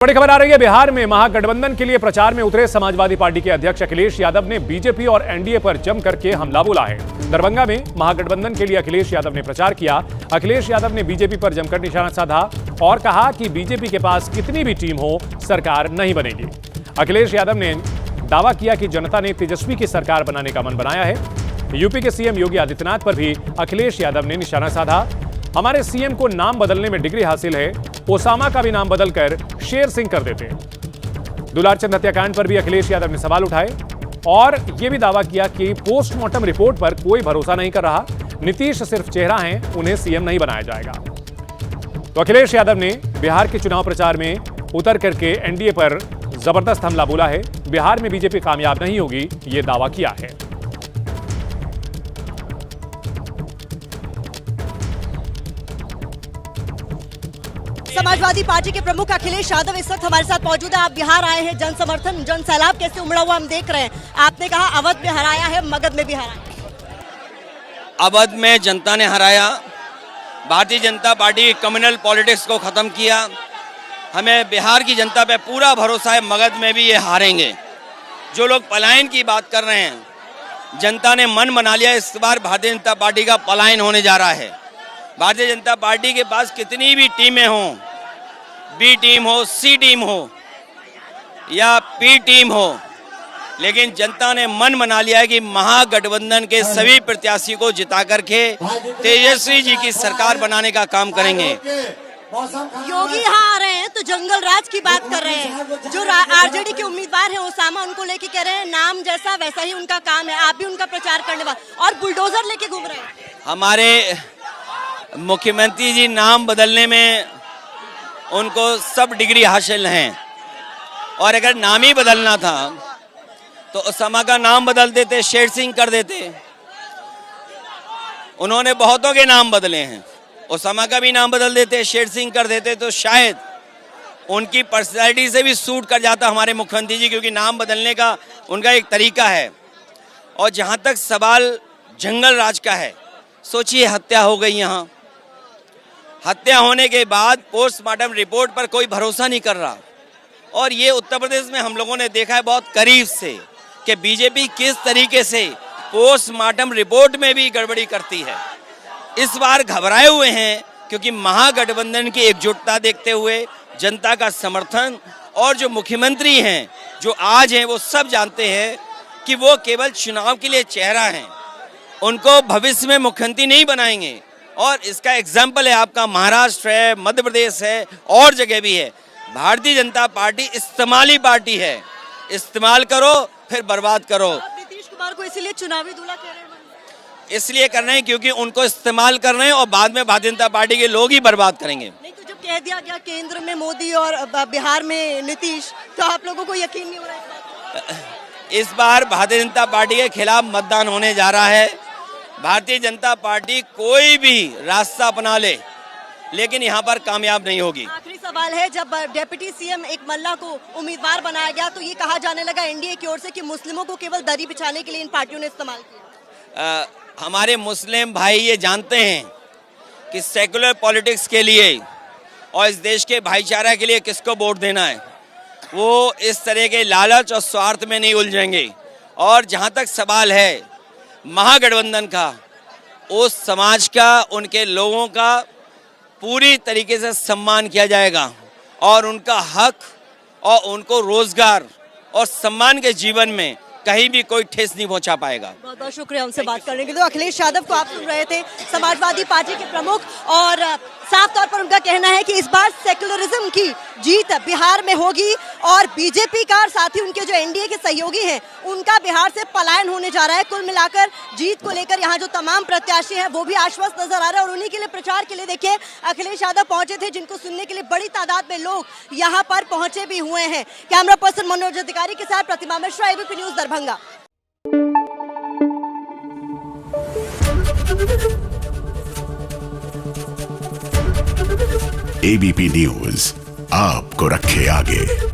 बड़ी खबर आ रही है। बिहार में महागठबंधन के लिए प्रचार में उतरे समाजवादी पार्टी के अध्यक्ष अखिलेश यादव ने बीजेपी और एनडीए पर जम करके हमला बोला है। दरभंगा में महागठबंधन के लिए अखिलेश यादव ने प्रचार किया। अखिलेश यादव ने बीजेपी पर जमकर निशाना साधा और कहा कि बीजेपी के पास कितनी भी टीम हो, सरकार नहीं बनेगी। अखिलेश यादव ने दावा किया कि जनता ने तेजस्वी की सरकार बनाने का मन बनाया है। यूपी के सीएम योगी आदित्यनाथ पर भी अखिलेश यादव ने निशाना साधा। हमारे सीएम को नाम बदलने में डिग्री हासिल है, ओसामा का भी नाम बदलकर शेर सिंह कर देते। दुलारचंद हत्याकांड पर भी अखिलेश यादव ने सवाल उठाए और यह भी दावा किया कि पोस्टमार्टम रिपोर्ट पर कोई भरोसा नहीं कर रहा। नीतीश सिर्फ चेहरा हैं, उन्हें सीएम नहीं बनाया जाएगा। तो अखिलेश यादव ने बिहार के चुनाव प्रचार में उतर करके एनडीए पर जबरदस्त हमला बोला है। बिहार में बीजेपी कामयाब नहीं होगी, यह दावा किया है। समाजवादी पार्टी के प्रमुख अखिलेश यादव इस वक्त हमारे साथ मौजूद है। आप बिहार आए हैं, जन समर्थन, जन सैलाब कैसे उमड़ा हुआ हम देख रहे हैं। आपने कहा अवध में हराया है, मगध में भी हराया। अवध में जनता ने हराया। Bharatiya Janata party communal politics को खत्म किया। हमें बिहार की जनता पे पूरा भरोसा है, मगध में भी ये हारेंगे। जो लोग पलायन की बात कर रहे हैं, जनता ने मन बना लिया, इस बार भारतीय जनता पार्टी का पलायन होने जा रहा है। भारतीय जनता पार्टी के पास कितनी भी टीमें हों, बी टीम हो, सी टीम हो या पी टीम हो, लेकिन जनता ने मन बना लिया है कि महागठबंधन के सभी प्रत्याशी को जिता करके तेजस्वी जी की सरकार बनाने का काम करेंगे। योगी यहाँ आ रहे हैं तो जंगल राज की बात कर रहे हैं। जो आरजेडी के उम्मीदवार हैं ओसामा, उनको लेके कह रहे हैं नाम जैसा वैसा ही उनका काम है। आप भी उनका प्रचार करने वाले और बुलडोजर लेके घूम रहे हैं। हमारे मुख्यमंत्री जी नाम बदलने में उनको सब डिग्री हासिल हैं, और अगर नाम ही बदलना था तो ओसामा का नाम बदल देते, शेर सिंह कर देते। उन्होंने बहुतों के नाम बदले हैं, ओसामा का भी नाम बदल देते, शेर सिंह कर देते, तो शायद उनकी पर्सनैलिटी से भी सूट कर जाता हमारे मुख्यमंत्री जी, क्योंकि नाम बदलने का उनका एक तरीका है। और जहां तक सवाल जंगल राज का है, सोचिए हत्या हो गई यहाँ, हत्या होने के बाद पोस्टमार्टम रिपोर्ट पर कोई भरोसा नहीं कर रहा। और ये उत्तर प्रदेश में हम लोगों ने देखा है बहुत करीब से कि बीजेपी किस तरीके से पोस्टमार्टम रिपोर्ट में भी गड़बड़ी करती है। इस बार घबराए हुए हैं क्योंकि महागठबंधन की एकजुटता देखते हुए, जनता का समर्थन, और जो मुख्यमंत्री हैं जो आज हैं, वो सब जानते हैं कि वो केवल चुनाव के लिए चेहरा हैं, उनको भविष्य में मुख्यमंत्री नहीं बनाएंगे। और इसका एग्जाम्पल है आपका महाराष्ट्र है, मध्य प्रदेश है, और जगह भी है। भारतीय जनता पार्टी इस्तेमाली पार्टी है, इस्तेमाल करो फिर बर्बाद करो। नीतीश कुमार को इसीलिए चुनावी दूल्हा कह रहे हैं, इसलिए कर रहे हैं क्योंकि उनको इस्तेमाल कर रहे हैं और बाद में भारतीय जनता पार्टी के लोग ही बर्बाद करेंगे। नहीं तो जब कह दिया गया केंद्र में मोदी और बिहार में नीतीश, तो आप लोगों को यकीन नहीं हो रहा है? इस बार भारतीय जनता पार्टी के खिलाफ मतदान होने जा रहा है। भारतीय जनता पार्टी कोई भी रास्ता अपना ले, लेकिन यहाँ पर कामयाब नहीं होगी। आखिरी सवाल है, जब डिप्टी सीएम एक मल्ला को उम्मीदवार बनाया गया तो ये कहा जाने लगा एनडीए की ओर से कि मुस्लिमों को केवल दरी बिछाने के लिए इन पार्टियों ने इस्तेमाल किया। हमारे मुस्लिम भाई ये जानते हैं कि सेकुलर पॉलिटिक्स के लिए और इस देश के भाईचारा के लिए किसको वोट देना है। वो इस तरह के लालच और स्वार्थ में नहीं उलझेंगे। और जहाँ तक सवाल है महागठबंधन का, उस समाज का, उनके लोगों का पूरी तरीके से सम्मान किया जाएगा और उनका हक और उनको रोजगार और सम्मान के जीवन में कहीं भी कोई ठेस नहीं पहुंचा पाएगा। बहुत बहुत शुक्रिया हमसे बात करने के लिए। अखिलेश यादव को आप सुन रहे थे, समाजवादी पार्टी के प्रमुख, और साफ तौर पर उनका कहना है कि इस बार सेक्युलरिज्म की जीत बिहार में होगी और बीजेपी का और साथ ही उनके जो एनडीए के सहयोगी हैं उनका बिहार से पलायन होने जा रहा है। कुल मिलाकर जीत को लेकर यहाँ जो तमाम प्रत्याशी हैं वो भी आश्वस्त नजर आ रहे हैं। और उन्हीं के लिए प्रचार के लिए देखिए अखिलेश यादव पहुंचे थे, जिनको सुनने के लिए बड़ी तादाद में लोग यहाँ पर पहुंचे भी हुए हैं। कैमरा पर्सन मनोज अधिकारी के साथ Pratima Mishra, ABP news, Darbhanga. ABP news आपको रखे आगे।